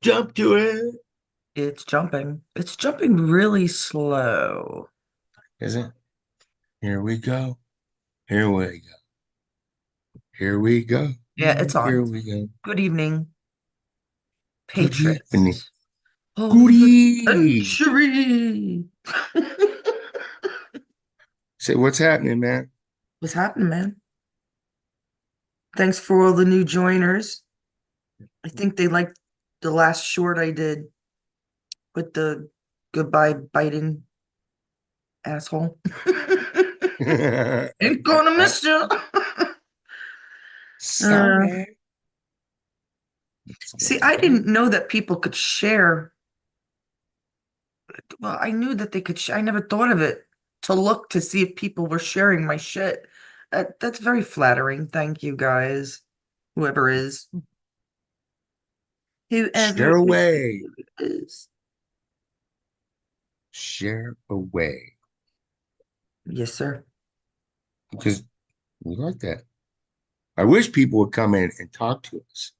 Jump to it. It's jumping. It's jumping really slow. Is it? Here we go. Here we go. Here we go. Yeah, it's Here on. we go. Good evening, Good evening. patriots of Good the eve. century. Say, what's happening, man? What's happening, man? Thanks for all the new joiners. I think they liked the last short I did with the goodbye biting asshole. Ain't gonna miss you. Uh, Sorry. see, I didn't know that people could share. Well, I knew that they could. I never thought of it to look to see if people were sharing my shit. That's very flattering. Thank you, guys. Whoever is, Share whoever away. is. Share away. Yes, sir. Because we like that. I wish people would come in and talk to us.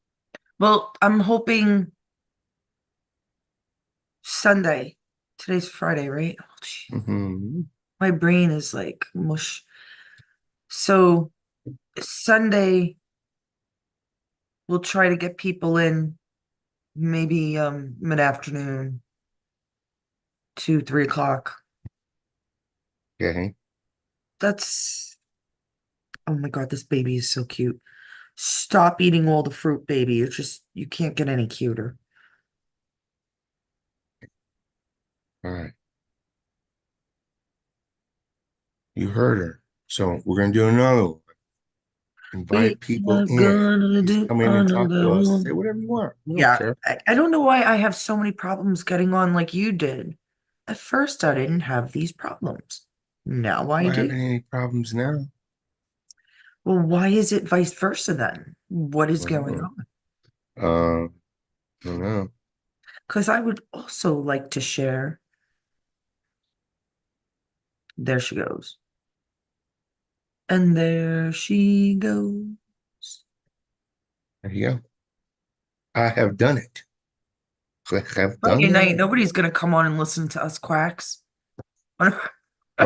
Well, I'm hoping Sunday. Today's Friday, right? Oh, gee. Hmm. My brain is like mush. So Sunday, we'll try to get people in maybe mid-afternoon, 2, 3 o'clock. Okay. That's oh my God, this baby is so cute. Stop eating all the fruit, baby. It's just you can't get any cuter. All right. You heard her. So we're going to do another one. We Invite people are in. gonna Just do come in and talk another to us. Say one. whatever you want. We don't Yeah, care. I don't know why I have so many problems getting on like you did. At first, I didn't have these problems. Now I'm I not do. having any problems now. Well, why is it vice versa then? What is going Uh, on? I don't know. Because I would also like to share. There she goes. And there she goes. There you go. I have done it. I have done Friday night, that. nobody's gonna come on and listen to us quacks. Are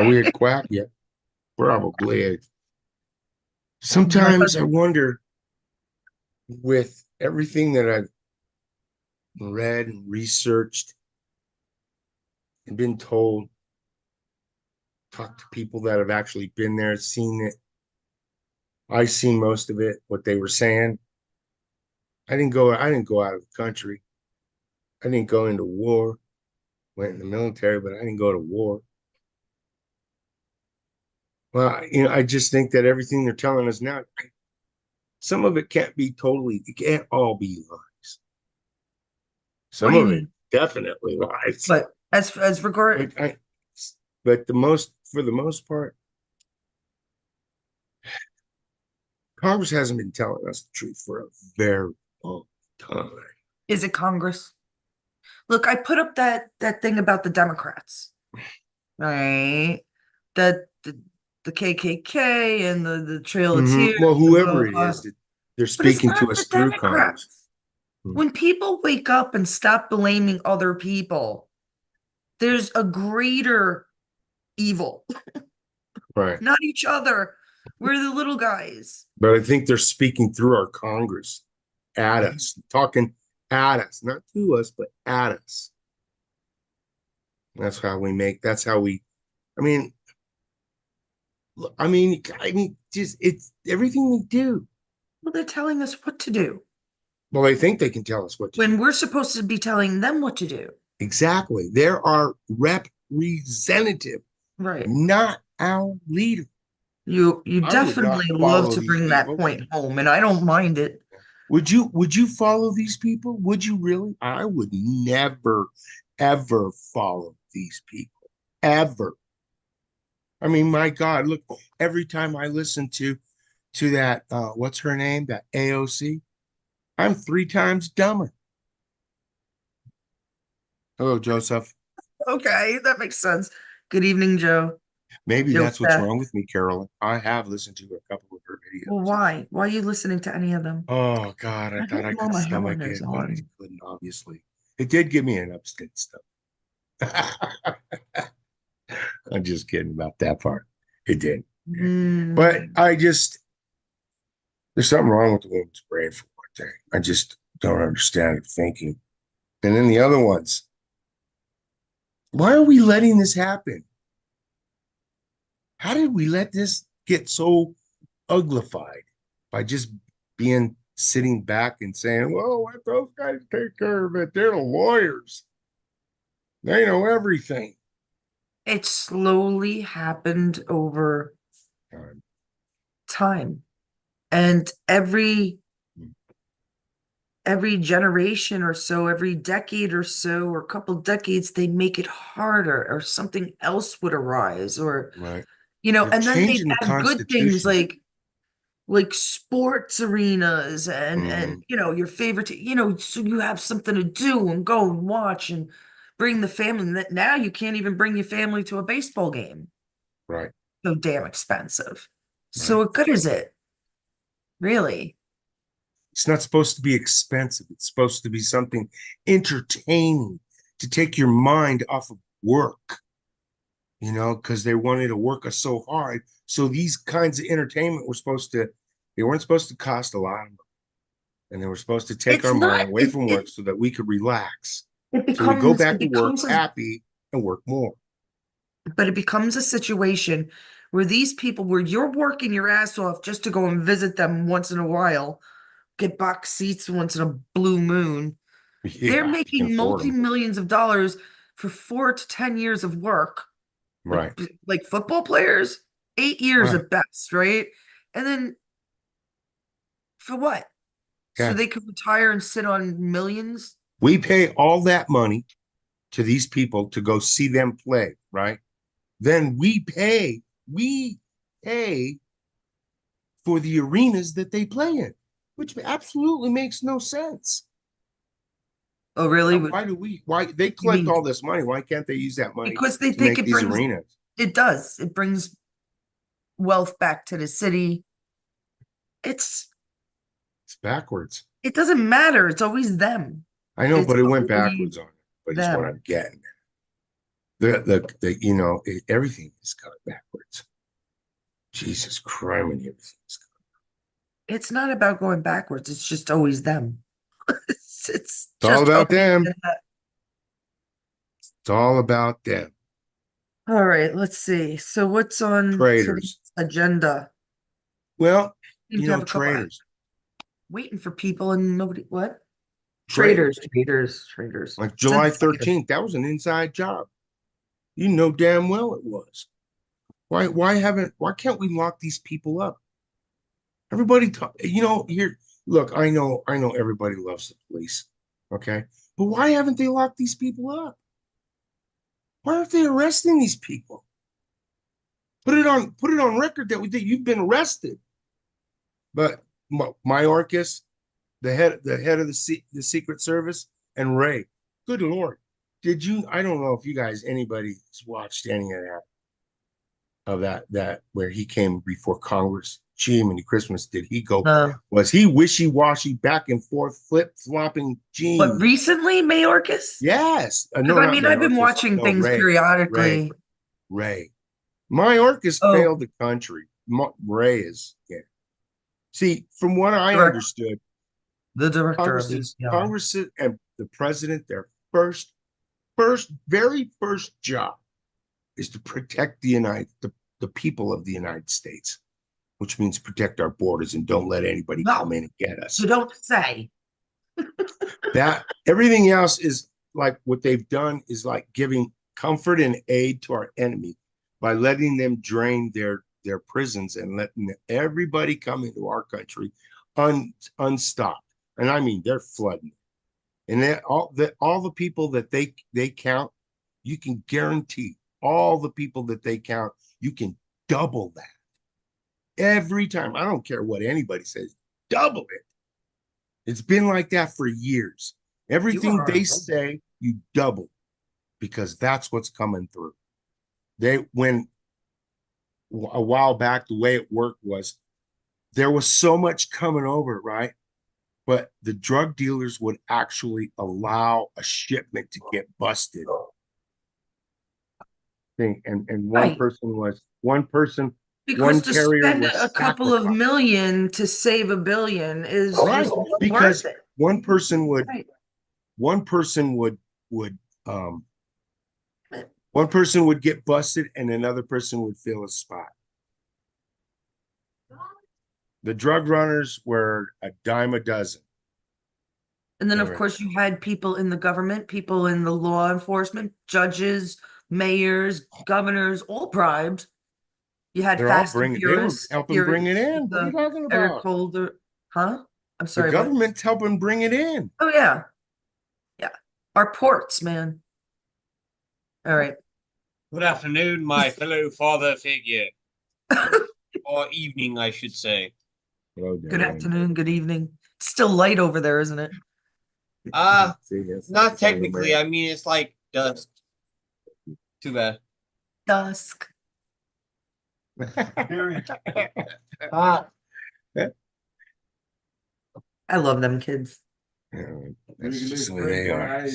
we at quack yet? Probably. My Sometimes I husband, wonder with everything that I've read and researched and been told, talked to people that have actually been there, seen it. I've seen most of it, what they were saying. I didn't go out of the country. I didn't go into war, went in the military, but I didn't go to war. Well, I just think that everything they're telling us now, some of it can't be totally, it can't all be lies. what Some do you of it mean? definitely lies. But as regard, But but for the most part, Congress hasn't been telling us the truth for a very long time. is it Congress? Look, I put up that thing about the Democrats, right? That the KKK and the Trail of Tears Well, and blah, whoever blah, it blah. is that they're But it's speaking not to the us through Congress. Democrats. Mhm. When people wake up and stop blaming other people, there's a greater evil, Right. not each other. We're the little guys. But I think they're speaking through our Congress at us, talking at us, not to us, but at us. That's how we, I mean, just it's everything we do. Well, they're telling us what to do Well, they think they can tell us what to do. when we're supposed to be telling them what to do. Exactly. They're our representative, Right. not our leader. You I would not definitely love follow to these bring that people. point home, and I don't mind it. Would you follow these people? Would you really? I would never, ever follow these people. Ever. I mean, my God, look, every time I listen to that what's her name? That AOC, I'm three times dumber. Hello, Joseph. Okay, that makes sense. Good evening, Joe. Maybe Jill that's what's Steff. wrong with me, Carolyn. I have listened to a couple of her Well, videos. why? Why are you listening to any of them? Oh God, I I thought hope I could Mama stomach Helen is it, but I on. couldn't, obviously. It did give me an upstate stuff. I'm just kidding about that part. It did. But Hmm. there's something wrong with the woman's brain for one thing. I just don't understand her thinking. And then the other ones, why are we letting this happen? How did we let this get so uglified by just being sitting back and saying, well, let those guys take care of it. They're the lawyers. They know everything. It slowly happened over Um, time. And every generation or so, every decade or so, or couple decades, they make it harder, or something else would arise, or right. They're and then they changing the add good things Constitution. like sports arenas and Mhm. your favorite, so you have something to do and go and watch and bring the family. And that now you can't even bring your family to a baseball game. Right. So damn expensive. So Right. what good is it, really? It's not supposed to be expensive. It's supposed to be something entertaining to take your mind off of work, because they wanted to work us so hard. So these kinds of entertainment they weren't supposed to cost a lot of money. And they were supposed to take It's our not. mind away from work so that we could relax. It So we go becomes it back to work becomes a happy and work more. but it becomes a situation where these people, where you're working your ass off just to go and visit them once in a while, get box seats once in a blue moon. They're Yeah, if you can making afford them. multi-millions of dollars for 4 to 10 years of work, like Right. like football players, 8 years Right. at best, right? And then for what? So Yeah. they could retire and sit on millions? We pay all that money to these people to go see them play, right? Then we pay for the arenas that they play in, which absolutely makes no sense. Oh, really? Why they You collect mean all this money? Why can't they use that money because they to think make these arenas? it does. It brings wealth back to the city. It's It's backwards. it doesn't matter. It's always them. I know, It's but it went backwards always on it. But is what them. I'm getting. Everything is gone backwards. Jesus Christ, everything's gone. It's not about going backwards. It's just always them. It's It's all just about always them. that. It's all about them. All right, let's see. So what's on today's Traitors. agenda? Well, Seem to have a couple traitors. waiting for people and nobody what? Traders, Traitors. traders, traders. Like It's July indicative. 13th, that was an inside job. You know damn well it was. Why can't we lock these people up? Everybody talk, here, look, I know everybody loves the police. Okay. But why haven't they locked these people up? Why aren't they arresting these people? Put it on record that you've been arrested. But Mayorkas, the head of the Secret Service, and Ray, good Lord. I don't know if you guys, anybody's watched any of that where he came before Congress. Gee, many Christmas did he go? Uh, Was he wishy-washy, back and forth, flip-flopping? but Gee, recently, Mayorkas? yes. Because No, I not mean, I've been Mayorkas. watching No, things Ray, periodically. Ray. Mayorkas Oh, failed the country. Ray is, yeah. See, from what I direct, understood, the director of the FBI. Congress and the president, their very first job is to protect the people of the United States, which means protect our borders and don't let anybody come No, in and get you us. don't say. That everything else is like what they've done is like giving comfort and aid to our enemy by letting them drain their prisons and letting everybody come into our country unstopped. And I mean they're flooding. And all the people that they count, you can guarantee all the people that they count, you can double that every time. I don't care what anybody says, double it. It's been like that for years. You Everything are. they say, you double because that's what's coming through. They when a while back, the way it worked was there was so much coming over, right? But the drug dealers would actually allow a shipment to get busted. And Right. Because one to carrier spend was a couple of sacrificed. million to save a billion is Right. just not worth Because it. one person would Right. one person would one person would get busted and another person would fill a spot. The drug runners were a dime a dozen. And then, They of were course, you had people in the government, people in the law enforcement, judges, mayors, governors, all bribed. You had they're all Fast and bringing they were Furious, helping bring it Furious in. with What are you the talking Eric about? Holder. Huh? I'm The sorry, what? government's helping bring it in. Oh, yeah. Yeah. Our ports, man. All right. Good afternoon, my fellow father figure, or evening, I should say. Hello, Good Darren. afternoon, good evening. It's still light over there, isn't it? See, yes, Not fellow technically. man. I mean, it's like dusk. Too bad. Dusk. Ah, I love them kids. Yeah, that's just the way they are. So,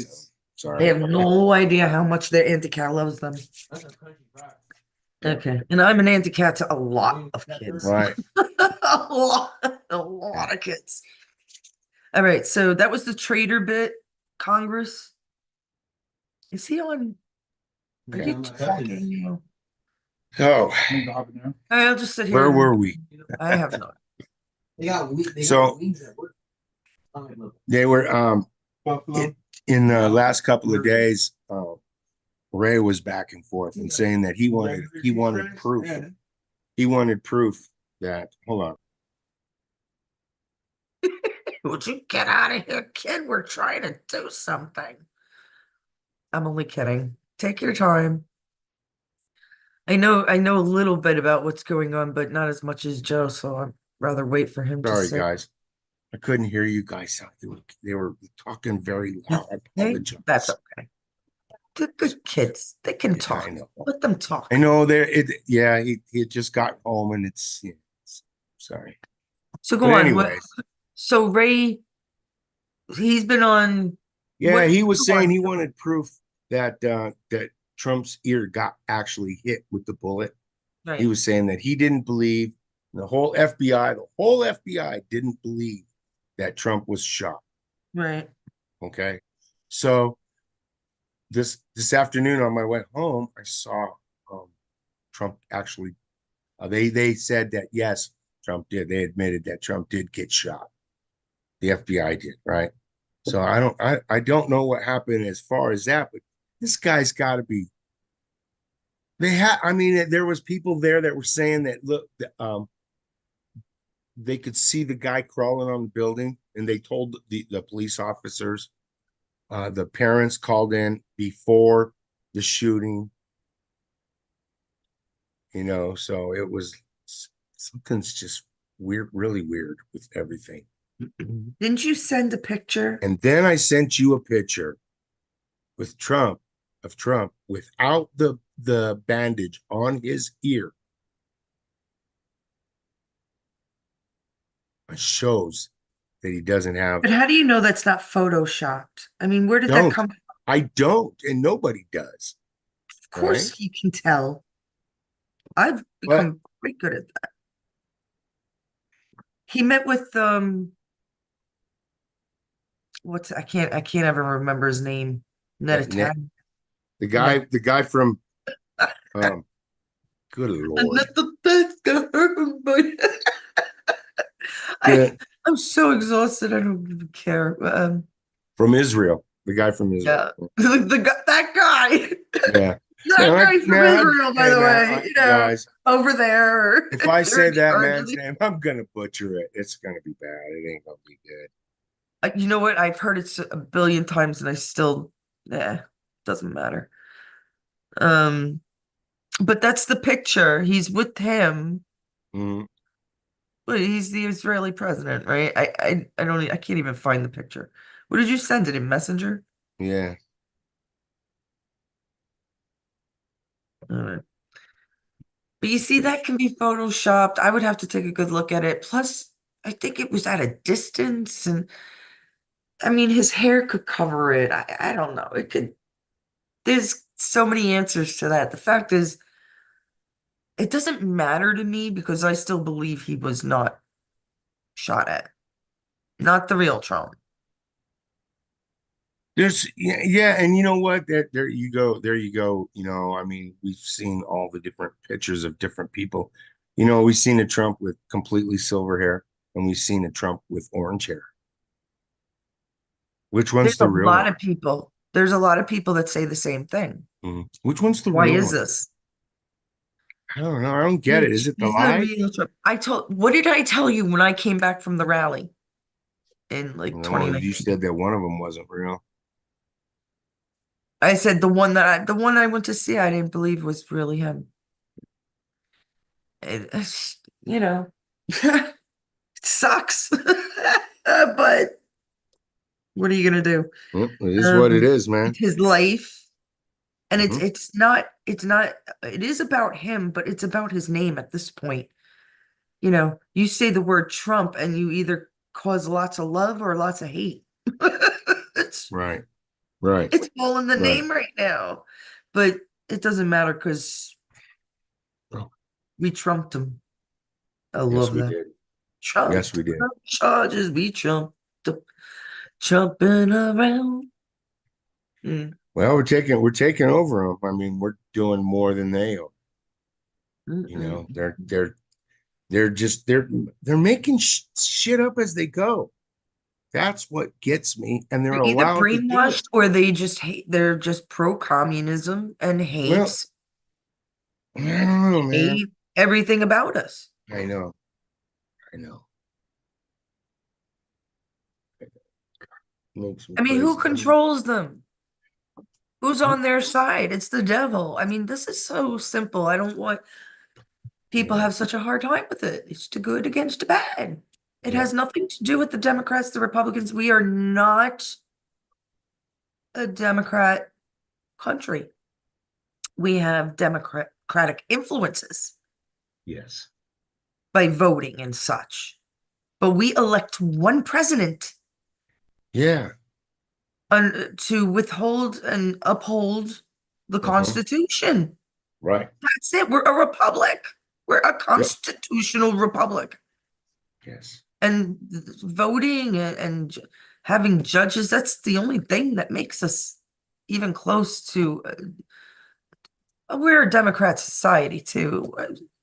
They sorry. have no idea how much their Auntie Cat loves them. Okay. And I'm an Auntie Cat to a lot of kids. Right. A lot of kids. All right. So that was the traitor bit. Congress. Is he on? Are Yeah. you talking now? So, I'll just sit here. where and- were we? I have not. So they were in the last couple of days, Ray was back and forth and saying that he wanted proof. He wanted proof that hold on. Would you get out of here, kid? We're trying to do something. I'm only kidding. Take your time. I know a little bit about what's going on, but not as much as Joe, so I'd rather wait for him to Sorry, say. guys. I couldn't hear you guys. They were talking very loud. I Hey, apologize. that's okay. They're good kids. They can Yeah, talk. I know. Let them talk. I know there yeah, he just got home and sorry. So But go on. anyways, So Ray, he's been on yeah, he go was saying on. he wanted proof that Trump's ear got actually hit with the bullet. He Right. was saying that he didn't believe the whole FBI didn't believe that Trump was shot. Right. Okay. So this afternoon on my way home, I saw Trump actually they said that yes, Trump did. They admitted that Trump did get shot. The FBI did, right? So I don't know what happened as far as that, but this guy's got to be. I mean, there was people there that were saying that look, they could see the guy crawling on the building, and they told the police officers. The parents called in before the shooting, so it was something's just weird, really weird with everything. Didn't you send a picture? And then I sent you a picture with Trump without the bandage on his ear. It shows that he doesn't have. But how do you know that's not photoshopped? I mean, where did that Don't come from? I don't, and nobody does, Of right? course you can tell. I've But become quite good at that. He met with I can't ever remember his name. Net Net, Italian. Net. the guy from um good I'm lord. not the best guy, but I Yeah, I'm so exhausted. I don't even care. from Israel. The guy from Yeah, Israel. that guy. Yeah. That guy from Israel, by Hey the man, way, guys, over there. if I They're say in that charge of man's name, I'm gonna butcher it. It's gonna be bad. It ain't gonna be good. You know what? I've heard it a billion times, and I still, doesn't matter. Um, but that's the picture. He's with him. Mhm. But he's the Israeli president, right? I don't. I can't even find the picture. What did you send it in Messenger? Yeah. All right. But you see, that can be photoshopped. I would have to take a good look at it. Plus, I think it was at a distance, and I mean, his hair could cover it. I don't know. It could. There's so many answers to that. The fact is, it doesn't matter to me because I still believe he was not shot at, not the real Trump. There's yeah, and you know what? There you go. There you go. I mean, we've seen all the different pictures of different people. We've seen a Trump with completely silver hair, and we've seen a Trump with orange hair. Which There's one's a the real lot one? of people. There's a lot of people that say the same thing. Which one's the Why real is one? this? I don't know. I don't get it. Is Which it the is the lie? real Trump? What did I tell you when I came back from the rally in like No, you 2019? said that one of them wasn't real. I said the one I went to see, I didn't believe was really him. It sucks. But what are you gonna do? Well, it is what it is, man. It's his life, and Hmm. it is about him, but it's about his name at this point. You say the word Trump and you either cause lots of love or lots of hate. It's Right, right, it's all in the right. name right now. But it doesn't matter because Oh, we trumped him. I yes, love we that. did. Yes, Trumped we did. up charges, we trumped up, jumping around. Mm, Well, we're taking over them. I mean, we're doing more than they are. mm, You mm. know, they're making shit up as they go. That's what gets me, and they're They're either allowed to do it. brainwashed or they just hate, they're just pro-communism and Well, I don't know, man. hate everything about us. I know, I know. Makes me I mean, who crazy. I mean, controls them? Who's on their side? It's the devil. I mean, this is so simple. I don't want people yeah, have such a hard time with it. It's the good against the bad. It yeah, has nothing to do with the Democrats, the Republicans. We are not a Democrat country. We have democratic influences yes, by voting and such. But we elect one president yeah, to withhold and uphold the uh-huh, Constitution. right. That's it. We're a republic. We're a Yep, constitutional republic. yes, And voting and having judges, that's the only thing that makes us even close to. We're a democrat society too.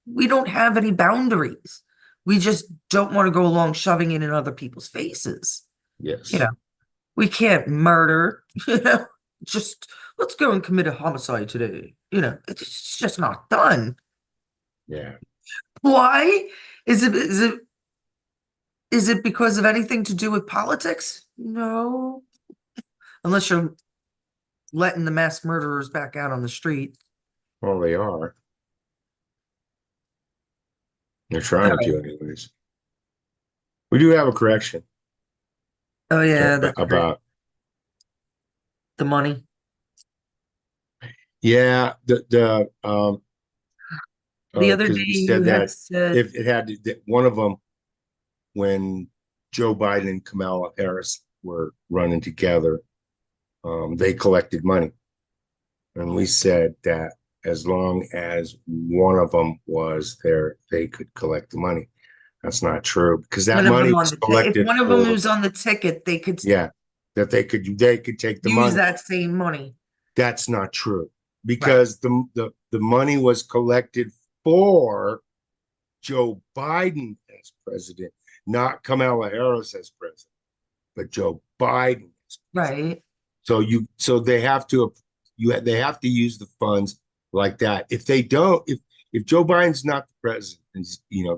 We don't have any boundaries. We just don't want to go along shoving it in other people's faces. You yes, know, we can't murder, just let's go and commit a homicide today. It's just not done. yeah. Why? Is it because of anything to do with politics? No. Unless you're letting the mass murderers back out on the street. Well, they are. They're All trying right. to, anyways. We do have a correction Oh yeah, that's right. about The money. yeah The other day because we you said had that said, if it had that one of them when Joe Biden and Kamala Harris were running together, they collected money, and we said that as long as one of them was there, they could collect the money. That's not true because that one of money them on was the if collected one of them for was on the ticket, they could yeah, that they could take the use money. that same money. That's not true Right. because the money was collected for Joe Biden as president, not Kamala Harris as president, but Joe Biden as president. Right. So they have to they have to use the funds like that. If they don't, if Joe Biden's not the president,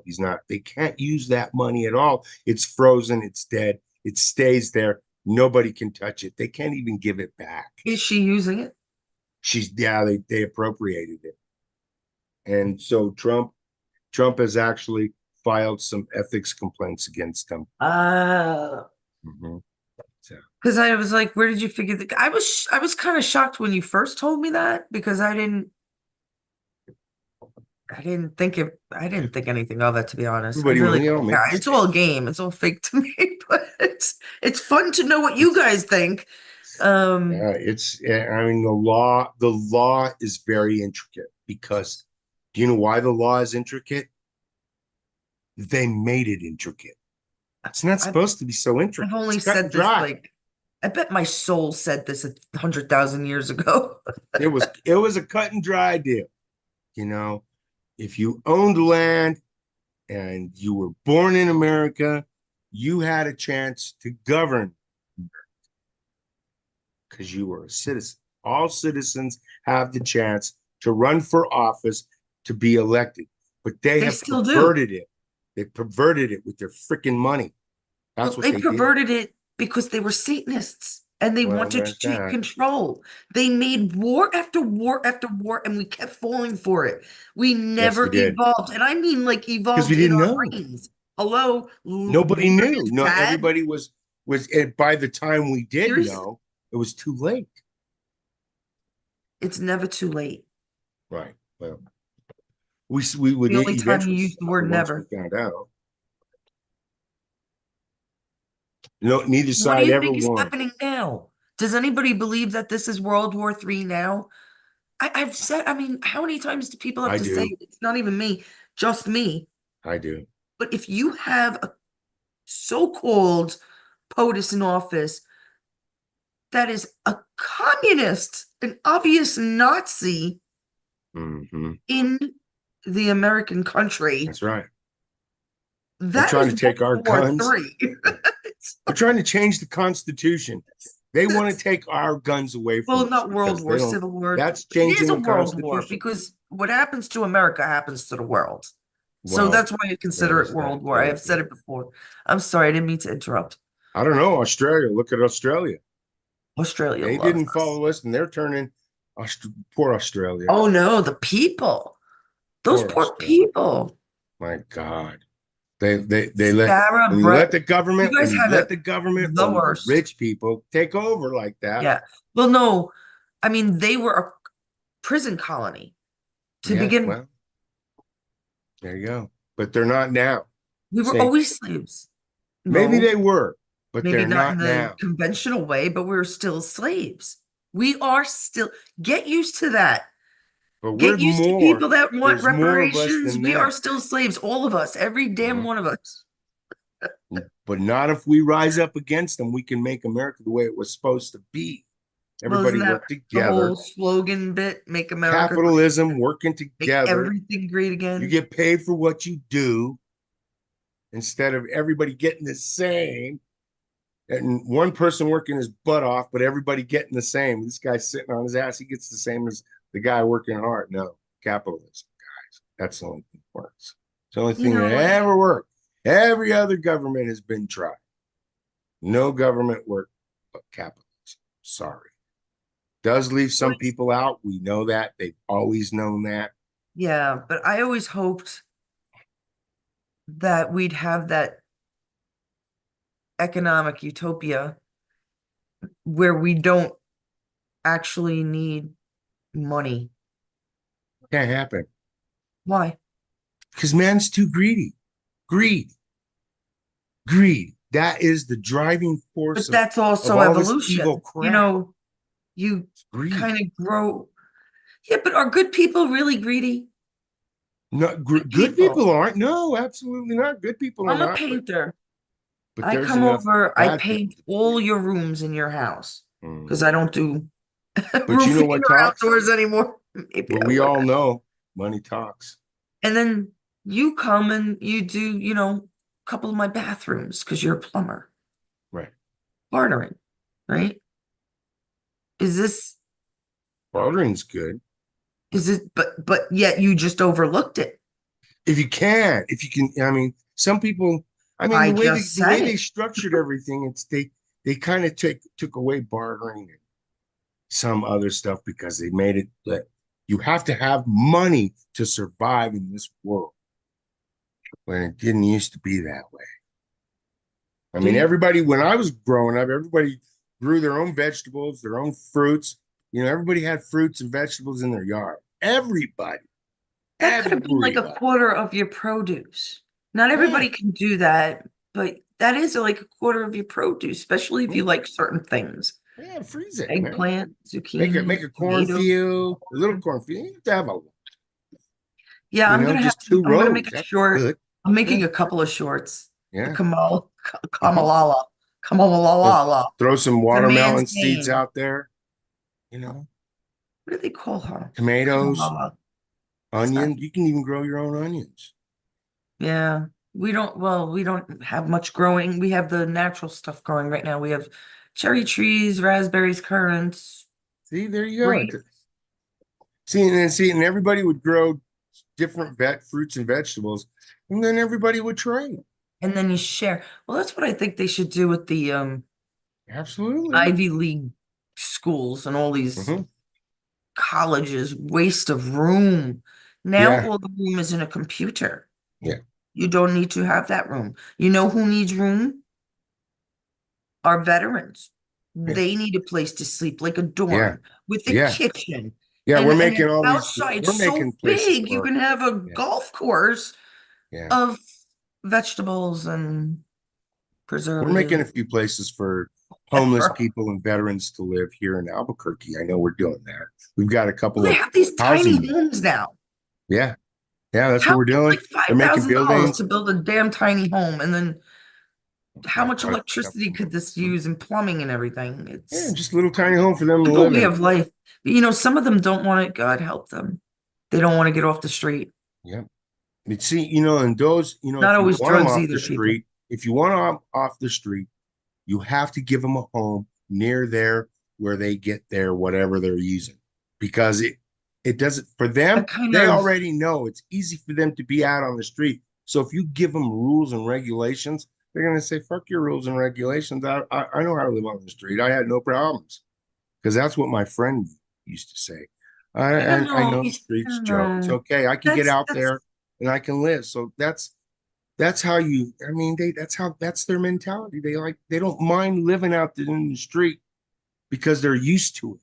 he's not, they can't use that money at all. It's frozen, it's dead, it stays there. Nobody can touch it. They can't even give it back. Is she using it? They appropriated it. And so Trump has actually filed some ethics complaints against them. Uh, Mhm. So because I was like, where did you figure that? I was kind of shocked when you first told me that because I didn't think anything of it, to be honest. I Everybody, really you know, don't. make Yeah, it's all a mistakes. game. It's all fake to me, but it's fun to know what you guys think. I mean, the law is very intricate because do you know why the law is intricate? They made it intricate. It's not I've supposed to be so I've intricate. It's only cut and said this dry. like I bet my soul said this 100,000 years ago. It was a cut and dry deal. You know, if you owned land and you were born in America, you had a chance to govern because you were a citizen. All citizens have the chance to run for office to be elected, but they They have still do. perverted it. They perverted it with their freaking money. That's Well, what they they did. perverted it because they were Satanists and they Well, wanted there's to take that. control. They made war after war after war, and we kept falling for it. We Yes, we never did. evolved. And I mean, like, Because we evolved in didn't our know. brains. Hello, Nobody boring knew. is No, bad. everybody was and by the time we did Seriously, know, it was too late. it's never too late. Right. Well, we would The only time you eventually use the suffer word once we never. found out. No, neither What do side you ever think is won. happening now? Does anybody believe that this is World War III now? I've said, I mean, how many times do people have I to say do. it? It's not even me, just me. I do. But if you have a so-called POTUS in office that is a communist, an obvious Nazi Hmm. in the American country, That's right. They're that trying is to take our World War guns. III. They're trying to change the Constitution. They want to take our guns away Well, from us not World because War, they don't. Civil War. That's It is changing a the world war Constitution. because what happens to America happens to the world. So Well, that's why I there consider it is that. World War. I There have is said that. it before. I'm sorry, I didn't mean to interrupt. I don't know. Australia. Look at Australia. Australia They loves didn't us. follow us, and they're turning. Poor Australia. Oh no, the people. Those Poor poor Australia. people. My God. They let Sarah when you let Brett, the you government when guys you have let it the government the or the worst. rich people take over like that. Yeah. Well, no, I mean they were a prison colony to Yeah, begin with. well, there you go. But they're not now. We were See, always slaves. maybe No, they were, but maybe they're not in not the now. conventional way, but we're still slaves. We are still, get used to that. But we're Get used to more. people that want There's more of us reparations. than We are them. still slaves, all of us, every damn Uh-huh. one of us. But not if we rise up against them. We can make America the way it was supposed to be. Well, Everybody isn't that work the whole together. slogan bit? Make America great, Capitalism, working make together. everything great You again. get paid for what you do instead of everybody getting the same and one person working his butt off, but everybody getting the same. This guy's sitting on his ass. He gets the same as the guy working hard. No, capitalism, guys. That's the only thing that works. It's the only You thing that know, ever worked. Every other government has been tried. No government worked but capitalism. Sorry. Does leave some people out. We know that. They've always known that. yeah, but I always hoped that we'd have that economic utopia where we don't actually need money. Can't happen Why? because man's too greedy. Greed. Greed. That is the driving force But of, that's of also all this evil evolution. You crap. know, you Greed. kind of grow. Yeah, but are good people really greedy? Not Good good people. people aren't. No, absolutely not. Good people are I'm a not. painter. But I there's come enough over, I bad paint people to be all greedy. your rooms in your house because Mhm. I don't do But you know roofing what or talks? outdoors anymore. Maybe But I we would. all know money talks. And then you come and you do, a couple of my bathrooms because you're a plumber. Right. Bartering, right? Is this, Bartering's good. but yet you just overlooked it. If you can, if you can, I mean, some people, I mean, I the way they just the said way they it. structured everything, it's they kind of took away bartering and some other stuff because they made it that you have to have money to survive in this world when it didn't used to be that way. I Do mean, you? everybody, when I was growing up, everybody grew their own vegetables, their own fruits. You know, everybody had fruits and vegetables in their yard. Everybody. That could have been like a Everybody. quarter of your produce. Not everybody Yeah. can do that, but that is like a quarter of your produce, especially if you like certain things. Yeah, freeze it, man. Eggplant, Make zucchini, a tomato. cornfield, a little cornfield. You have to have a, Yeah, just two I'm gonna make rows. a That's short. good. I'm Yeah, making a couple of shorts. The yeah. Mhm. Kamalala, Kamalalala, Throw some the man's watermelon seeds name. out there, you know, What do they call her? tomatoes, Kamala. It's not. onions. You can even grow your own onions. Yeah, we don't have much growing. We have the natural stuff growing right now. We have cherry trees, raspberries, currants, See, there you go. grapes, And everybody would grow different fruits and vegetables, and then everybody would trade. and then you share. Well, that's what I think they should do with the Absolutely. Ivy League schools and all these Hmm. colleges. Waste of room. Now Yeah, all the room is in a computer. yeah, You don't need to have that room. You know who needs room? Our veterans. yeah, They need a place to sleep, like a yeah, dorm with a yeah, kitchen yeah. and an outside We're so making places big you for, can have a yeah, golf course yeah. of vegetables and We're making preservatives. a few places for homeless people and veterans to live here in Albuquerque. I know we're doing that. We've got a couple Well, they of have these tiny housing. homes now. Yeah, yeah, that's How what we're it's doing. like They're making $5,000 buildings. to build a damn tiny home, and then how Yeah, much probably electricity could this use and plumbing and everything? yeah, It's just a little tiny home for them to simple live way in. of life. But you know, some of them don't want it. God help them. They don't want to get off the street. Yeah. But see, and those, Not if you always want them drugs off the either, people. street, if you want them off the street, you have to give them a home near there where they get their whatever they're using, because it doesn't for I them. kind They of already know it's easy for them to be out on the street. So if you give them rules and regulations, they're gonna say, "Fuck your rules and regulations. I know how to live on the street. I had no problems," because that's what my friend used to say. I don't I know. know the I streets, don't Joe. It's know. okay. I can get out That's there and I can live. So that's how you. I mean, that's their mentality. They don't mind living out there in the street because they're used to it.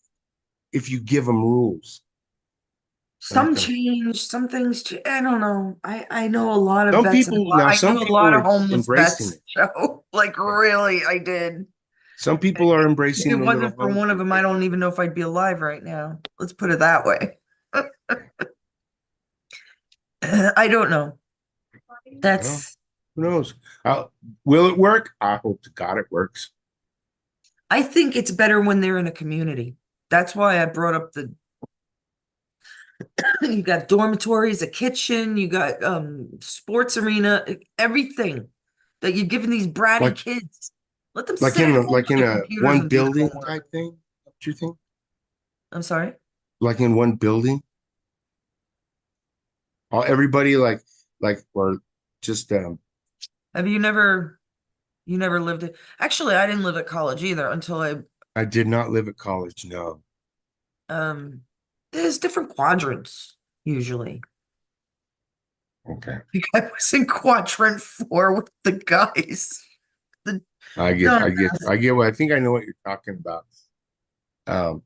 If you give them rules, some like change, some things I don't know. I know a lot of vets and I some knew a people lot of are homeless embracing vets. it. So like Yeah. really, I did. Some people are If embracing it the little wasn't for homes one of that them, they I have. don't even know if I'd be alive right now. Let's put it that way. Yeah. I don't know. Well, That's who knows? Will it work? I hope to God it works. I think it's better when they're in a community. That's why I brought up the you got dormitories, a kitchen, you got sports arena, everything that you're giving these bratty Like kids. Let them sit at home like on in their a computers one and do their building homework. type thing. What you think? I'm sorry. Like in one building, all everybody or just Have you never lived it? Actually, I didn't live at college either until I did not live at college. No. um there's different quadrants usually. Okay. I was in quadrant 4 with the guys. The dumb I get what I think I know what you're talking about. Um,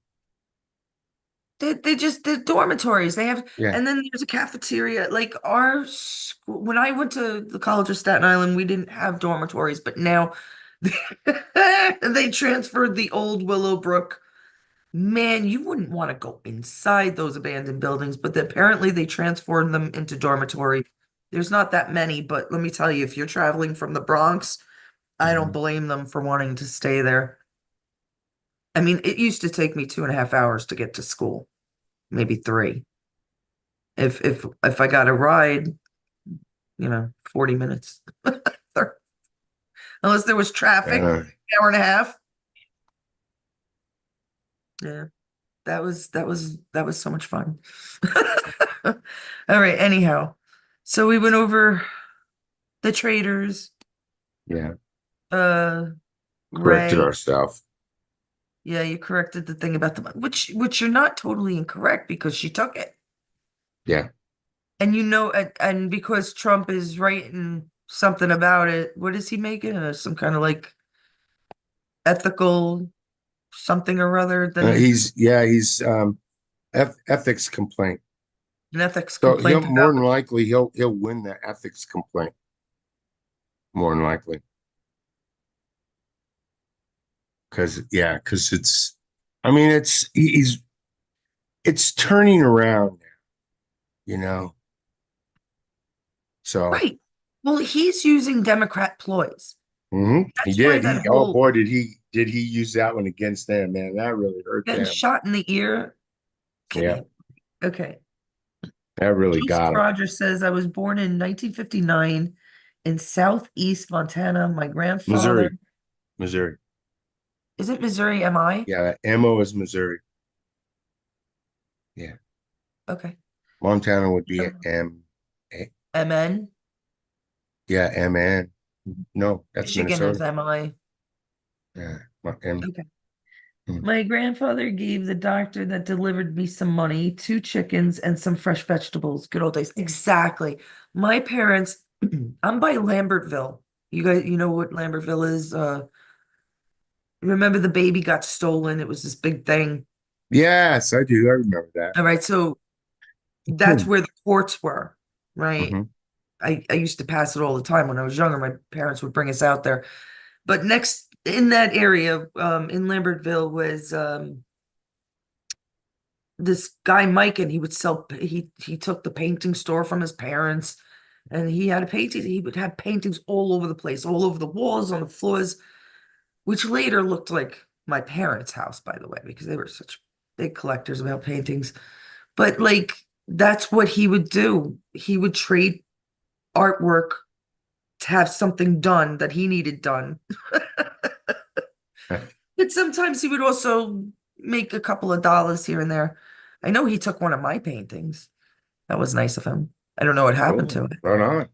they just they're dormitories. They have, yeah. and then there's a cafeteria. Like our school, when I went to the College of Staten Island, we didn't have dormitories, but now they transferred the old Willowbrook. Man, you wouldn't want to go inside those abandoned buildings, but apparently they transformed them into dormitory. There's not that many, but let me tell you, if you're traveling from the Bronx, I don't Mhm. blame them for wanting to stay there. I mean, it used to take me 2.5 hours to get to school, maybe three. If I got a ride, 40 minutes. Unless there was traffic, Uh, hour and a half. Yeah, that was so much fun. All right, anyhow. So we went over the Traitors, yeah. uh Corrected Ray. ourselves. Yeah, you corrected the thing about the which you're not totally incorrect because she took it. Yeah. And and because Trump is writing something about it, what is he making? Some kind of like ethical something or other, then He's ethics complaint. An ethics So he'll complaint more about than likely he'll win the ethics complaint. More than likely. Because it's I mean it's turning around now, you know. So right. Well, he's using Democrat ploys. he That's why did. that Oh whole boy, did he use that one against them, man. That really hurt getting them. shot in the ear. Give Yeah, me okay. that really Joseph got him. Rogers says I was born in 1959 in Southeast Montana. My grandfather, Missouri, Missouri. is it Missouri? Am I? Yeah, MO is Missouri. Yeah. Okay. Montana would be M. MN. Yeah, MN. No, that's Michigan is Minnesota. MI. Yeah, M. Okay. Hmm. My grandfather gave the doctor that delivered me some money, two chickens, and some fresh vegetables. Good old days. Exactly. My parents, I'm by Lambertville. You guys, you know what Lambertville is? Remember the baby got stolen? It was this big thing. Yes, I do. I remember that. All right, so that's where the courts were, right? Hmm. I used to pass it all the time when I was younger. My parents would bring us out there. But next in that area, in Lambertville was this guy Mike, and he would sell he took the painting store from his parents, and he had a painting. He would have paintings all over the place, all over the walls, on the floors, which later looked like my parents' house, by the way, because they were such big collectors about paintings. But like that's what he would do. He would trade artwork to have something done that he needed done. But sometimes he would also make a couple of dollars here and there. I know he took one of my paintings. That was nice of him. I don't know what happened Oh, to it. right on.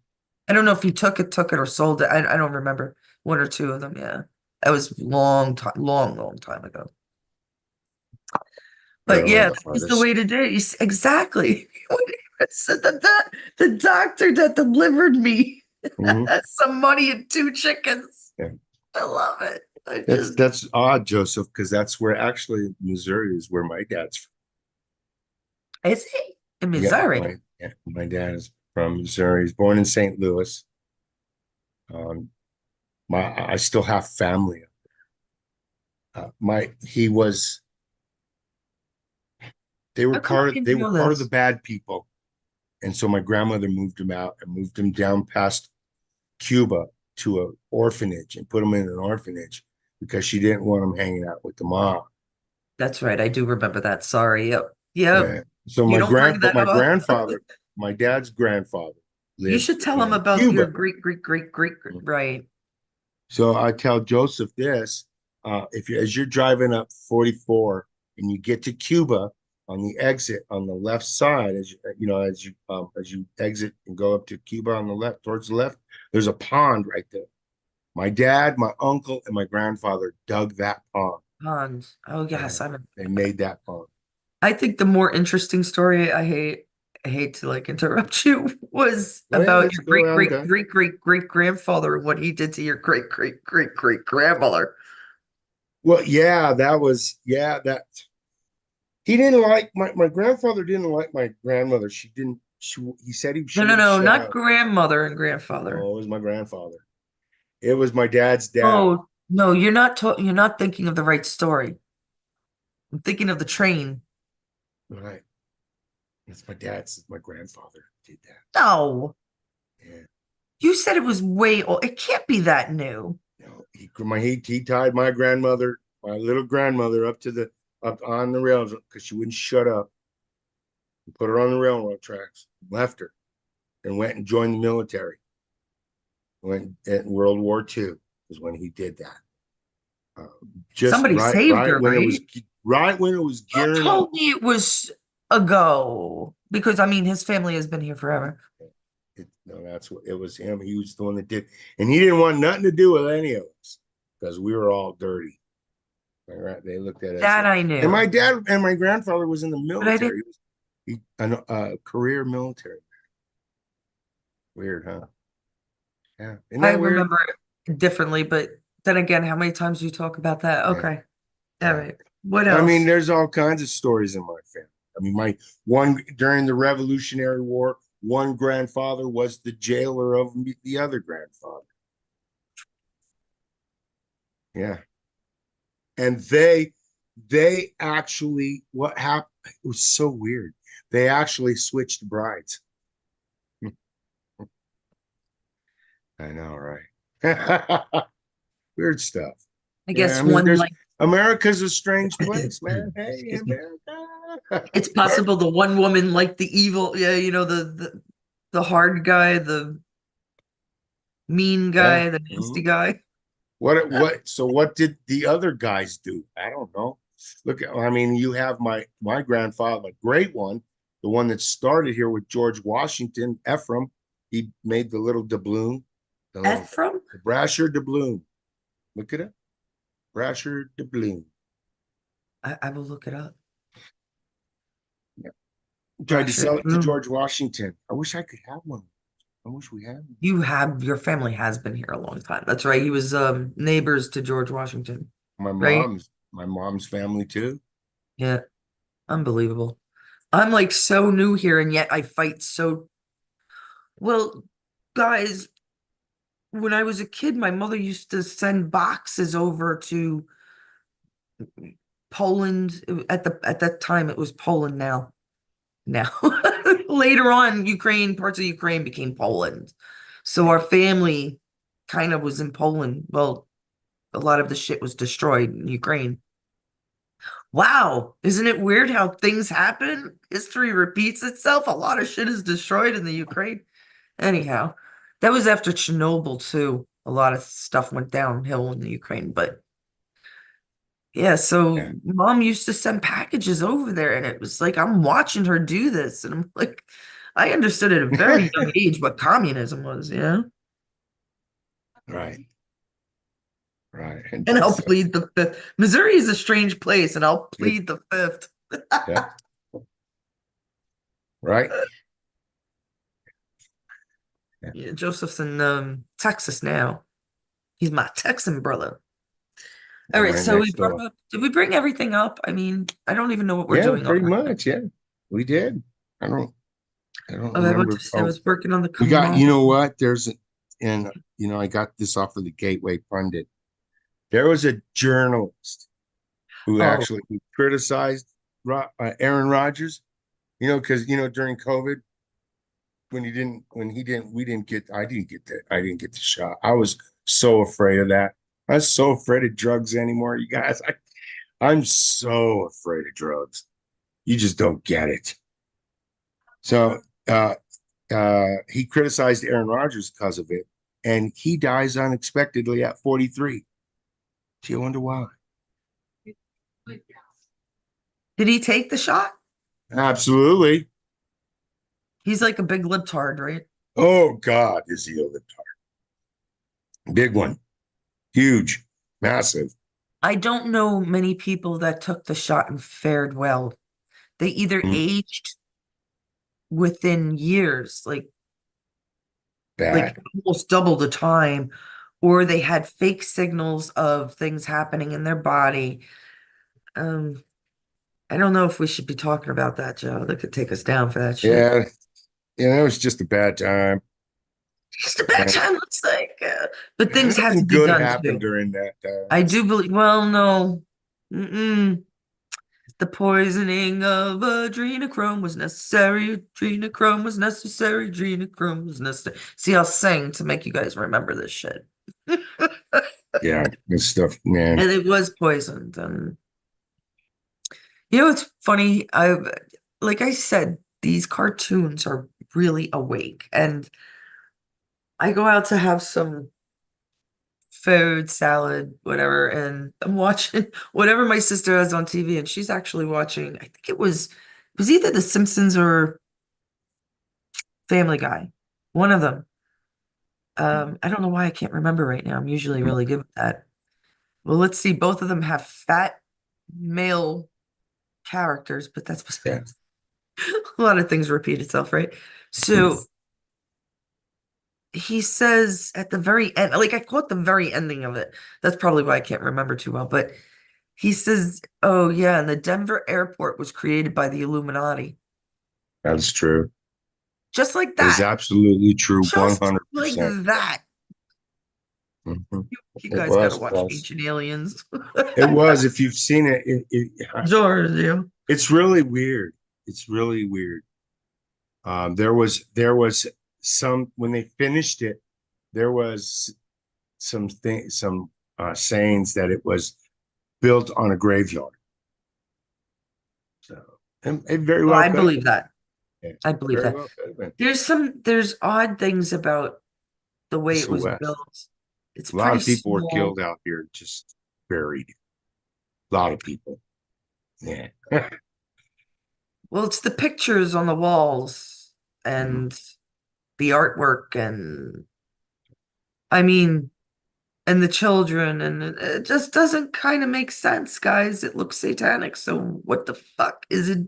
I don't know if he took it or sold it. I don't remember. One or two of them, yeah. That was long time, long time ago. Right But on, yeah, that was the artist. way to do it. Exactly. So the doctor that delivered me Hmm. some money and two chickens. Yeah. I love it. I That's just, that's odd, Joseph, because that's where actually Missouri is where my dad's from. is he in Yeah, Missouri? my dad is from Missouri. He's born in St. Louis. Um, I still have family. My he was How come I they didn't were know part of the this? bad people, and so my grandmother moved him out and moved him down past Cuba to an orphanage and put him in an orphanage because she didn't want him hanging out with the mom. That's right. I do remember that. Sorry. Yep. Yep. Yeah. So You don't bring but that my up. grandfather, my dad's grandfather, You lived should tell him in about your Cuba. great, right. So I tell Joseph this: if you, as you're driving up 44 and you get to Cuba on the exit on the left side, as you exit and go up to Cuba on the left, towards the left, there's a pond right there. My dad, my uncle, and my grandfather dug that pond. Hans. Oh Yeah, yes, I remember they that. made that pond. I think the more interesting story, I hate to like interrupt you, was Oh yeah, about let's your go on, guys. great grandfather and what he did to your great grandmother. Well, yeah, that he didn't like my grandfather didn't like my grandmother. He said she No, wouldn't shut not up. grandmother and grandfather. No, it was my grandfather. It was my dad's dad. Oh, no, you're not thinking of the right story. I'm thinking of the train. Right. It's my dad's my grandfather did that. No, Yeah. you said it was way old. It can't be that new. No, he tied my grandmother, my little grandmother, up on the rails because she wouldn't shut up. He put her on the railroad tracks, left her, and went and joined the military. Went in World War II is when he did that. Just Somebody saved her, right? right when it was You gearing up. told me it was ago because I mean his family has been here forever. No, that's what it was him. He was the one that did, and he didn't want nothing to do with any of us because we were all dirty. Right? They looked at us, That I and my knew, dad and my grandfather was in the but I didn't. military. Career military. Weird, huh? Yeah, isn't I that weird? remember it differently, but then again, how many times do you talk about that? Yeah, Okay, all yeah. right. What I mean, else? there's all kinds of stories in my family. I mean, my one during the Revolutionary War, one grandfather was the jailer of the other grandfather. Yeah. And they actually what happened, it was so weird. They actually switched brides. I know, right? Weird stuff. I Yeah, guess I mean, one there's like America's a strange place, man. Hey, excuse me. America. It's possible the one woman like the evil, yeah, you know, the hard guy, the mean Yeah. guy, the nasty Mhm. guy. So what did the other guys do? I don't know. Look, I mean, you have my grandfather, my great one, the one that started here with George Washington, Ephraim. He made the little doubloon, Ephraim? the Brasher doubloon. Look at it, Brasher doubloon. I will look it up. Yeah. Tried to Brasher sell it to Bloom. George Washington. I wish I could have one. I wish we had one. Your family has been here a long time. That's right. He was neighbors to George Washington, My right? mom's my mom's family too. Yeah, unbelievable. I'm like so new here and yet I fight so well, guys. When I was a kid, my mother used to send boxes over to Poland. At that time it was Poland now. Later on, Ukraine, parts of Ukraine became Poland. So our family kind of was in Poland. Well, a lot of the shit was destroyed in Ukraine. Wow, isn't it weird how things happen? History repeats itself. A lot of shit is destroyed in the Ukraine. Anyhow, that was after Chernobyl too. A lot of stuff went downhill in the Ukraine, but yeah, Yeah. so mom used to send packages over there, and it was like I'm watching her do this, and I'm like, I understood at a very young age what communism was, yeah. Right. Right. And And I'll so, plead the fifth. Missouri is a strange place, and I'll it, plead the fifth. yeah. Right. Yeah. Yeah, Joseph's in Texas now. He's my Texan brother. All I'm right, right so we next brought door. up, did we bring everything up? I mean, I don't even know what we're Yeah, doing on pretty our. much. Yeah. We did. I don't I don't Oh, I went remember. to say I Oh, was working on the we got, command. you know what? And I got this off of the Gateway Pundit. There was a journalist who Oh, actually criticized Aaron Rodgers, because during COVID we didn't get I didn't get the shot. I was so afraid of that. I was so afraid of drugs anymore, you guys. I'm so afraid of drugs. You just don't get it. So he criticized Aaron Rodgers because of it, and he dies unexpectedly at 43. Do you wonder why? did he take the shot? Absolutely. He's like a big libtard, right? Oh God, is he a libtard? Big one, huge, massive. I don't know many people that took the shot and fared well. They either Mm, aged within years, like bad. almost double the time, or they had fake signals of things happening in their body. Um, I don't know if we should be talking about that, Joe. That could take us down for that shit. Yeah, it was just a bad time. Just a bad And time, let's say. But things had to nothing be good done happened too. during that time. I do believe, well, no. Mm-mm. The poisoning of adrenochrome was necessary. Adrenochrome was necessary. Adrenochrome was necessary. See, I'll sing to make you guys remember this shit. Yeah, this stuff, man. And it was poisoned. And it's funny. Like I said, these cartoons are really awake. And I go out to have some food, salad, whatever, and I'm watching whatever my sister has on TV, and she's actually watching, I think it was either The Simpsons or Family Guy. One of them. I don't know why I can't remember right now. I'm usually really good with that. Well, let's see. Both of them have fat male characters, but that's Yeah, a lot of things repeat itself, right? So he says at the very end, like I caught the very ending of it. That's probably why I can't remember too well, but He says, oh yeah, and the Denver airport was created by the Illuminati. That is true. Just like That is that. absolutely true. Just like 100%. that. Mhm. You It guys got to was. It watch was. Ancient Aliens. It was. If you've seen it, George, you. it's really weird. It's really weird. There was some when they finished it, there was some sayings that it was built on a graveyard. So, and it very Oh, well I could have believe been. that. Yeah, I believe very that. well could have been. There's odd things about the way It's it the was West. built. It's A lot pretty of people were small. killed out here, just buried. A lot of people. Yeah. Well, it's the pictures on the walls Mhm. and the artwork and I mean, and the children, and it just doesn't kind of make sense, guys. It looks satanic. So what the fuck is it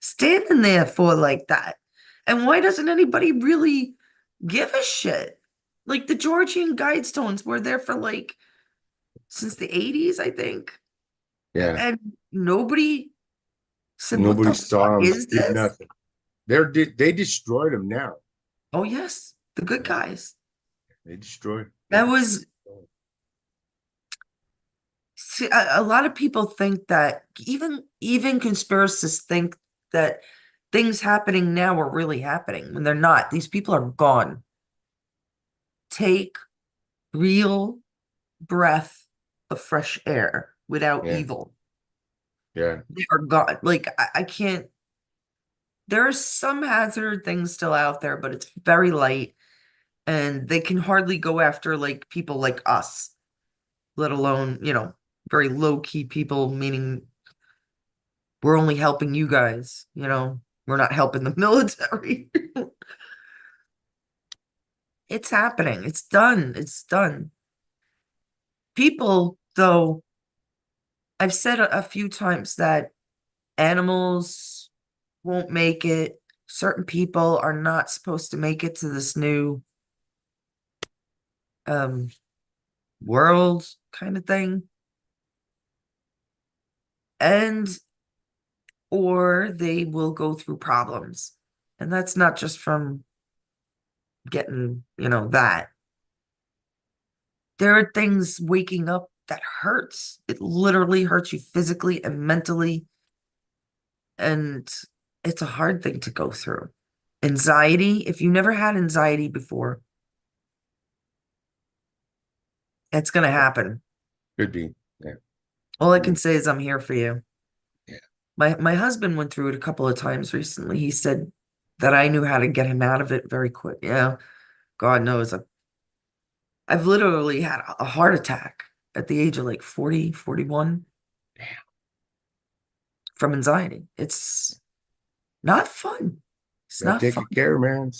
standing there for like that? And why doesn't anybody really give a shit? Like the Georgian Guidestones were there for like since the 80s, I think. Yeah. And nobody said, what Nobody the fuck saw them, is did this? nothing. They destroyed them now. Oh, yes, the good Yeah. guys. They destroyed. That Yeah. was, see, a lot of people think that even conspiracists think that things happening now are really happening when they're not. These people are gone. Take real breath of fresh air without Yeah. evil. Yeah. They are gone. Like I can't. There are some hazard things still out there, but it's very light, and they can hardly go after like people like us, let alone, very low key people, meaning we're only helping you guys, we're not helping the military. It's happening. It's done. It's done. People, though, I've said a few times that animals won't make it. Certain people are not supposed to make it to this new um world kind of thing. And or they will go through problems. And that's not just from getting, that. There are things waking up that hurts. It literally hurts you physically and mentally. And it's a hard thing to go through. Anxiety, if you never had anxiety before, it's going to happen. Could be. Yeah. All I can say is I'm here for you. Yeah. My husband went through it a couple of times recently. He said that I knew how to get him out of it very quick. Yeah, God knows. I've literally had a heart attack at the age of like 40, 41 from anxiety. It's not fun. It's Gotta not take fun. good care, man.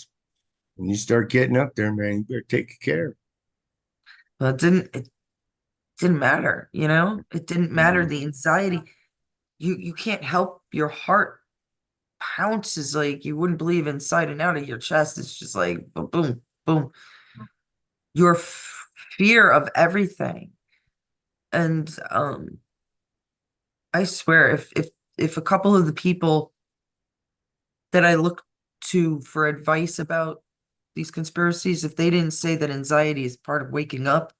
When you start getting up there, man, you better take good care. But it didn't matter, It didn't matter. Mhm. The anxiety, you can't help your heart pounces like you wouldn't believe inside and out of your chest. It's just like boom, boom, boom. Your fear of everything. And I swear if a couple of the people that I look to for advice about these conspiracies, if they didn't say that anxiety is part of waking up,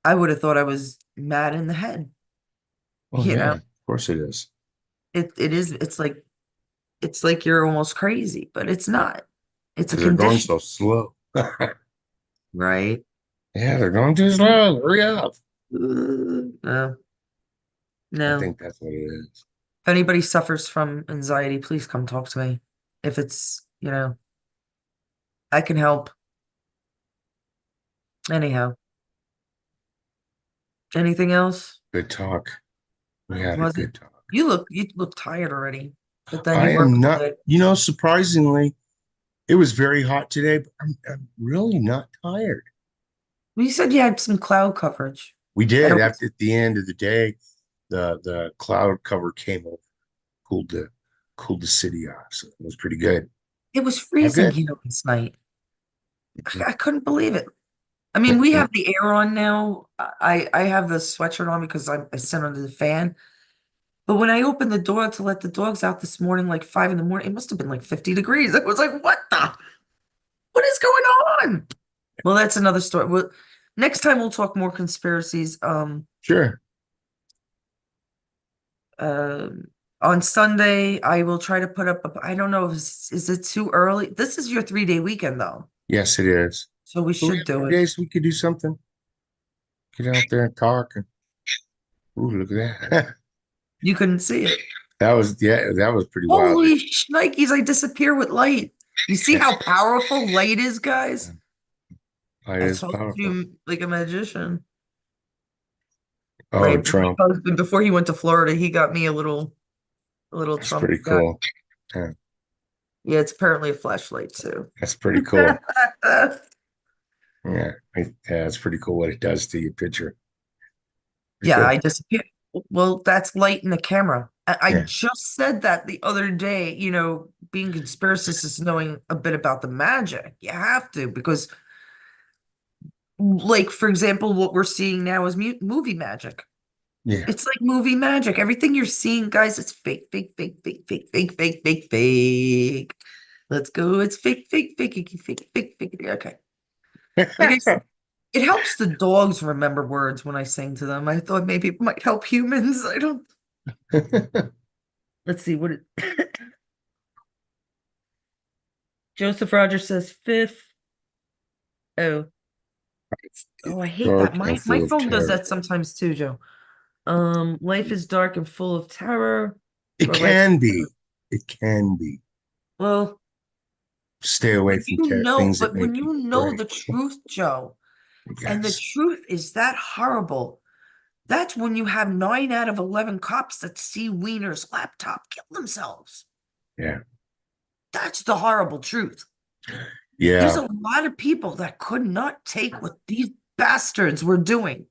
I would have thought I was mad in the head. Oh yeah, of course it is. It is, it's like you're almost crazy, but it's not. It's a Because they're going condition, so slow. Yeah, right? they're going too slow. Hurry up. No, I no. think that's what it is. If anybody suffers from anxiety, please come talk to me. If it's, I can help. Anyhow, anything else? Good talk. We had a Was it? good talk. You look tired already, but then I you work am all not, day. surprisingly, it was very hot today, but I'm really not tired. Well, you said you had some cloud coverage. We That did always, after at the end of the day, the cloud cover came over, cooled the city off. So it was pretty good. it was All freezing good. here last night. I couldn't believe it. I mean, we have the air on now. I have the sweatshirt on because I sit under the fan. But when I opened the door to let the dogs out this morning, like 5 in the morning, it must have been like 50 degrees. I was like, what is going on? Well, that's another story. Well, next time we'll talk more conspiracies. Sure. Uh, on Sunday, I will try to put up I don't know, is it too early? This is your 3-day weekend though. Yes, it is. So we So we should have do 3 it. days we could do something. Get out there and talk. And, ooh, look at that. You couldn't see it. That was pretty wild. Holy shnikes, I disappear with light. You see how powerful light is, guys? Light I is told powerful. you like a magician. Oh, Right. My Trump. husband, before he went to Florida, he got me a little That's Trump pretty guy. cool. Yeah, Yeah, it's apparently a flashlight too. that's pretty cool. Yeah, it's pretty cool what it does to your picture. Pretty Yeah, cool. I disappear. Well, that's light in the camera. I Yeah, just said that the other day, being conspiracist is knowing a bit about the magic. You have to, because, like, for example, what we're seeing now is movie magic. yeah. It's like movie magic. Everything you're seeing, guys, it's fake, fake, fake, fake, fake, fake, fake, fake, fake. Let's go. It's fake, fake, fake, fake, fake, fake, fake. Okay. Like I said, it helps the dogs remember words when I sing to them. I thought maybe it might help humans. I don't. Let's see what it. Joseph Rogers says fifth. Oh, oh, I hate that. Dark and My full of phone does terror. that sometimes too, Joe. Life is dark and full of terror. It Or life. can be. It can be. Well, Stay away from things that but when make you you know afraid. the truth, Joe, and the Yes. truth is that horrible, that's when you have 9 out of 11 cops that see Wiener's laptop kill themselves. Yeah. That's the horrible truth. There's Yeah. a lot of people that could not take what these bastards were doing.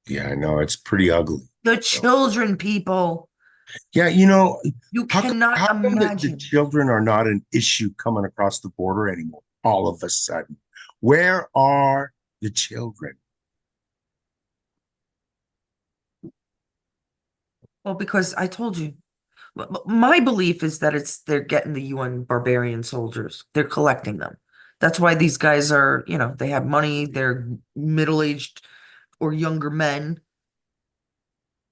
Yeah, I know. It's pretty ugly. The children, people, Yeah, you how come, cannot how come the imagine. children are not an issue coming across the border anymore? All of a sudden. Where are the children? Well, because I told you, my belief is that they're getting the UN barbarian soldiers. They're collecting them. That's why these guys are, they have money, they're middle-aged or younger men.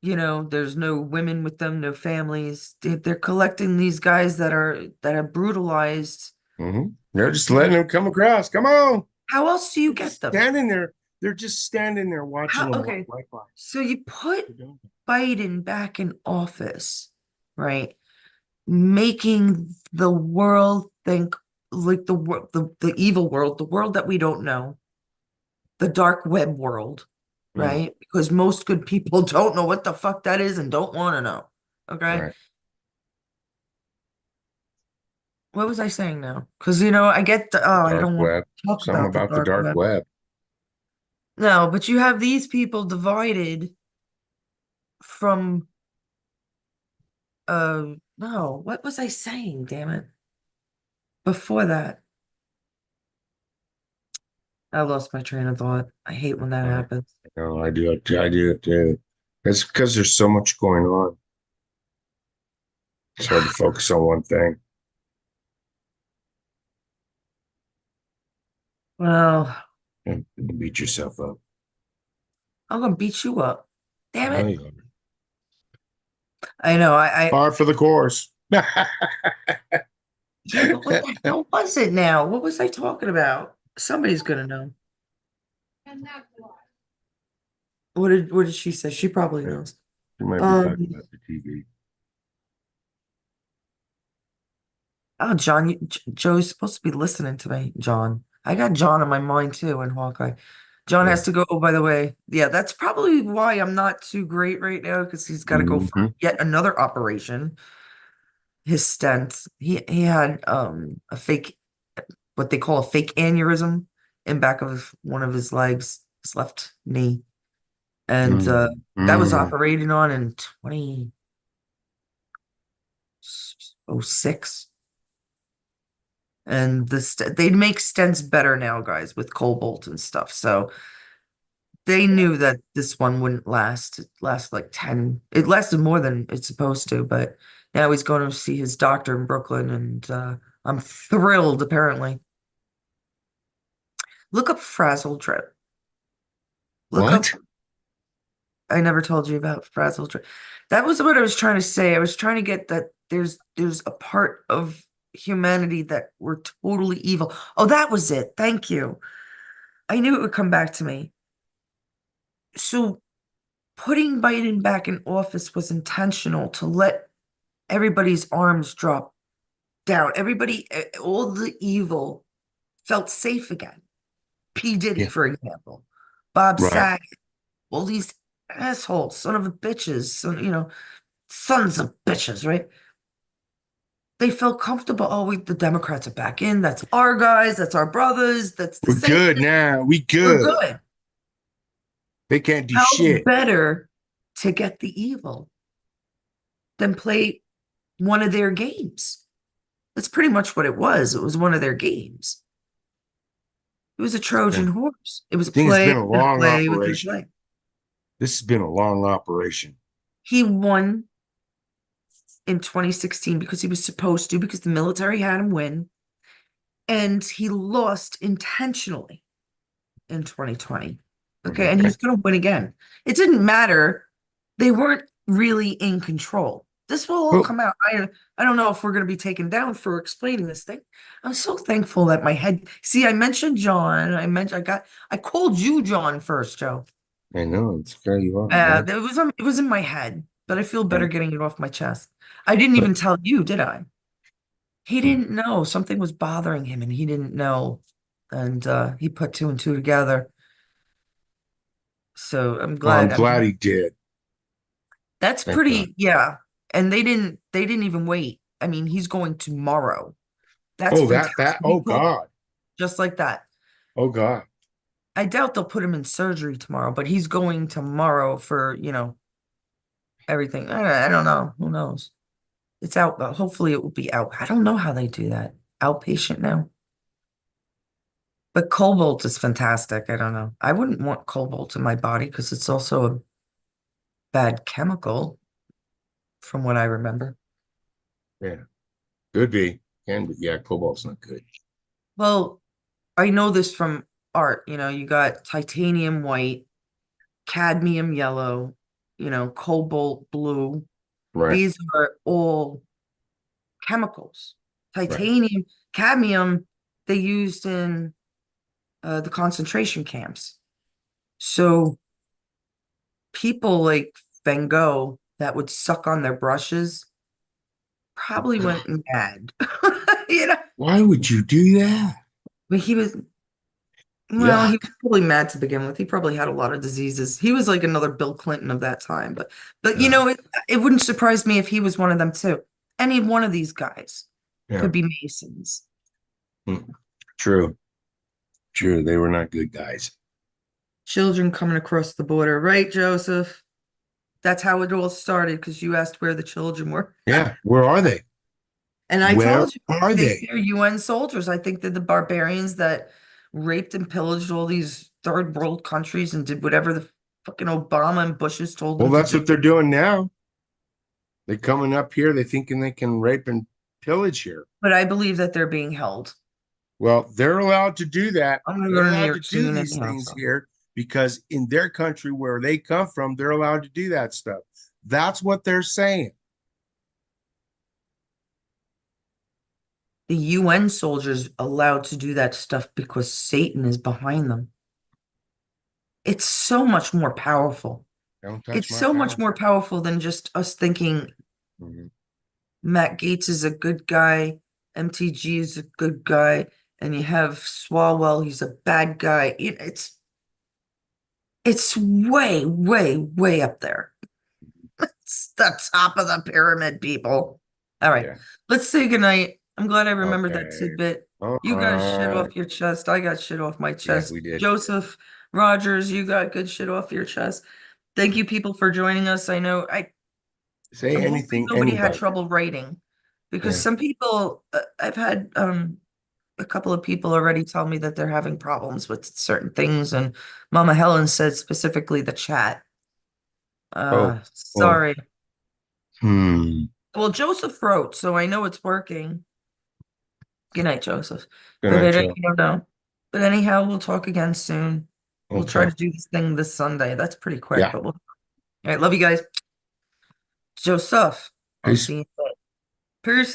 There's no women with them, no families. They're collecting these guys that are brutalized. They're just And letting them come across. Come on. how else do you They're get just them? standing there. They're just standing there watching them walk Okay. right by. So you put They're doing it. Biden back in office, right? Making the world think like the world, the evil world, the world that we don't know, the dark web world, Mm, right? Because most good people don't know what the fuck that is and don't want to know. Okay. right. What was I saying now? Because I get The I dark don't want web. to talk Something about the about the dark dark web. web. No, but you have these people divided from no, what was I saying? Damn it. Before that, I lost my train of thought. I hate when that Uh, happens. no, I do it. I do it too. It's because there's so much going on. It's hard to focus on one thing. Well, And beat yourself up. I'm gonna beat you up. Damn No, it. you are. I know. Par for the course. Yeah, but what the hell was it now? What was I talking about? Somebody's gonna know. What did she say? She probably Yeah, knows. you might be talking Um, about the TV. oh, John, Joe's supposed to be listening to me, John. I got John in my mind too, and Hawkeye. John Yeah. has to go. Oh, by the way, yeah, that's probably why I'm not too great right now because he's got to go for Hmm. yet another operation. His stent. He had a fake, what they call a fake aneurysm in back of one of his legs, his left knee, and Mm, that was mm, operated on in 2006. And they make stents better now, guys, with cobalt and stuff. So they knew that this one wouldn't last. It lasted like 10. It lasted more than it's supposed to, but now he's going to see his doctor in Brooklyn, and I'm thrilled, apparently. Look up frazzle drip. Look up. What? I never told you about frazzle drip. That was what I was trying to say. I was trying to get that there's a part of humanity that we're totally evil. Oh, that was it. Thank you. I knew it would come back to me. So putting Biden back in office was intentional to let everybody's arms drop down. Everybody, all the evil felt safe again. P. Diddy, Yeah. for example, Bob Right. Saget, all these assholes, son of a bitches, sons of bitches, right? They felt comfortable. Oh, the Democrats are back in. That's our guys. That's our brothers. That's the We're same. good now. We We're good. good. They can't do How shit. better to get the evil than play one of their games? That's pretty much what it was. It was one of their games. It was a Trojan horse. It was I think it's been a within long play within operation. play. This has been a long operation. He won in 2016 because he was supposed to, because the military had him win. And he lost intentionally in 2020. Okay. And he's going to win again. It didn't matter. They weren't really in control. This will all Well, come out. I don't know if we're going to be taken down for explaining this thing. I'm so thankful that my head. See, I mentioned John. I called you John first, Joe. I know it's very you are. Man. It was in my head, but I feel better Right. getting it off my chest. I didn't even tell you, did I? He Hmm. didn't know something was bothering him, and he didn't know, and he put two and two together. So I'm Oh, I'm glad. glad he did. That's Thank God. pretty, yeah. And they didn't even wait. I mean, he's going tomorrow. That's Oh, fantastic. oh He told God. just like that. Oh God. I doubt they'll put him in surgery tomorrow, but he's going tomorrow for, everything. I don't know. Who knows? It's out, but hopefully it will be out. I don't know how they do that. Outpatient now. But cobalt is fantastic. I don't know. I wouldn't want cobalt in my body because it's also a bad chemical, from what I remember. Yeah. Could be. Can be. Yeah, cobalt's not good. Well, I know this from art. You got titanium white, cadmium yellow, cobalt blue. Right. These are all chemicals. Right. Titanium, cadmium, they used in the concentration camps. So people like Van Gogh that would suck on their brushes probably went mad. You know, Why would you do that? but he was, well, he Yuck. was probably mad to begin with. He probably had a lot of diseases. He was like another Bill Clinton of that time. But Yeah. it wouldn't surprise me if he was one of them too. Any one of these guys Yeah. could be Masons. Hmm. True. True. They were not good guys. Children coming across the border, right, Joseph? That's how it all started because you asked where the children were. Yeah. Where are they? And I Where told you, are I think they? they're UN soldiers. I think they're the barbarians that raped and pillaged all these third world countries and did whatever the fucking Obama and Bushes told Well, them to that's do. what they're doing now. They're coming up here. They're thinking they can rape and pillage here. But I believe that they're being held. Well, they're allowed to do that. I'm gonna They're go to New allowed to York do soon these anyhow. things So here because in their country where they come from, they're allowed to do that stuff. That's what they're saying. the UN soldiers allowed to do that stuff because Satan is behind them. It's so much more powerful. Don't touch It's my so much power. more powerful than just us thinking Mhm. Matt Gates is a good guy, MTG is a good guy, and you have Swalwell, he's a bad guy. It's way, way, way up there. It's the top of the pyramid, people. All right, Yeah. let's say goodnight. I'm glad I remembered that Okay. tidbit. All You got shit right. off your chest. I got shit off my Yeah, chest. we did. Joseph Rogers, you got good shit off your chest. Thank you, people, for joining us. I know Say I'm hoping anything, nobody had anybody. trouble writing because Yeah. some people I've had a couple of people already tell me that they're having problems with certain things, and Mama Helen said specifically the chat. Oh, well, Sorry. hmm. Well, Joseph wrote, so I know it's working. Good night, Joseph. Good But night, I Joe. don't know. But anyhow, we'll talk again soon. We'll try Okay. to do this thing this Sunday. That's pretty quick, Yeah. but we'll. All right, love you guys. Joseph, I'll Peace. see you. Peace.